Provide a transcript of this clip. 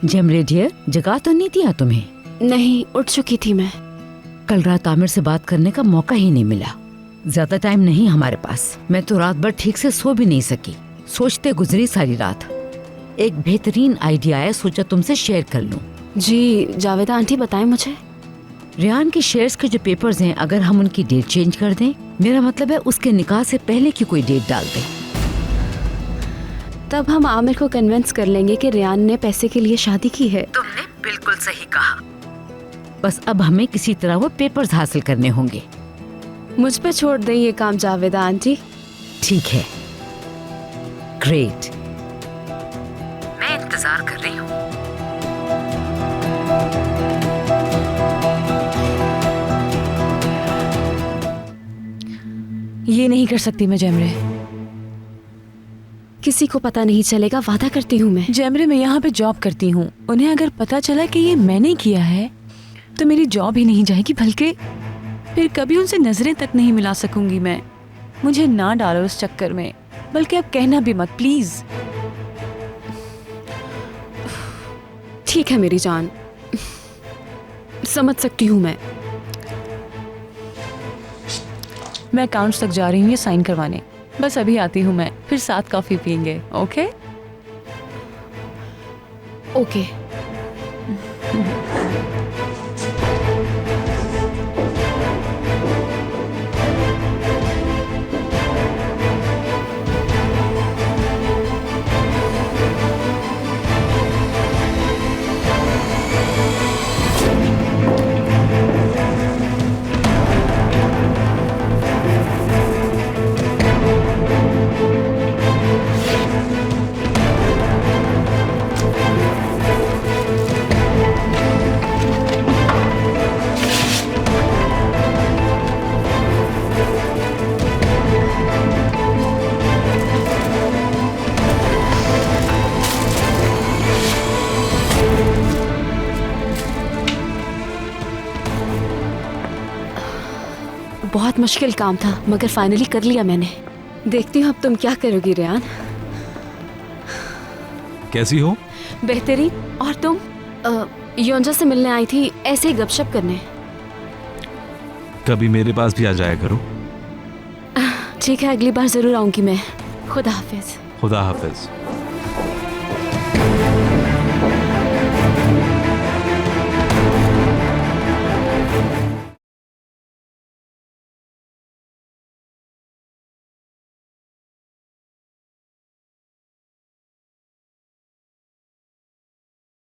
जेमरे dear, जगा तो नहीं दिया तुम्हें? नहीं, उठ चुकी थी मैं। कल रात आमिर से बात करने का मौका ही नहीं मिला। ज्यादा टाइम नहीं हमारे पास। मैं तो रात भर ठीक से सो भी नहीं सकी, सोचते गुजरी सारी रात। एक बेहतरीन आइडिया है, सोचा तुमसे शेयर कर लूं। जी जावेदा आंटी, बताएं मुझे। रियान के शेयर्स के जो पेपर्स हैं, अगर हम उनकी डेट चेंज कर दें, मेरा मतलब है उसके निकाह से पहले की कोई डेट डाल दें, तब हम आमिर को कन्विंस कर लेंगे कि रियान ने पैसे के लिए शादी की है। तुमने बिल्कुल सही कहा। बस अब हमें किसी तरह वो पेपर्स हासिल करने होंगे। मुझ पे छोड़ दें ये काम जावेदा आंटी। ठीक है, ग्रेट। मैं इंतजार कर रही हूँ। ये नहीं कर सकती मैं जेमरे। किसी को पता नहीं चलेगा, वादा करती हूँ मैं। जेमरे, मैं यहाँ पे जॉब करती हूँ। उन्हें अगर पता चला कि ये मैंने किया है तो मेरी जॉब ही नहीं जाएगी, बल्कि फिर कभी उनसे नजरें तक नहीं मिला सकूंगी मैं। मुझे ना डालो उस चक्कर में, बल्कि अब कहना भी मत प्लीज। ठीक है मेरी जान, समझ सकती हूँ मैं। मैं अकाउंट्स तक जा रही हूँ ये साइन करवाने। बस अभी आती हूँ मैं, फिर साथ कॉफी पियेंगे। Okay okay. बहुत मुश्किल काम था, मगर फाइनली कर लिया मैंने। देखती हूँ अब तुम क्या करोगी रियान। कैसी हो? बेहतरीन। और तुम? योंजा से मिलने आई थी, ऐसे ही गपशप करने। कभी मेरे पास भी आ जाया करो। ठीक है, अगली बार जरूर आऊंगी मैं। खुदा हाफिज। खुदा हाफिज।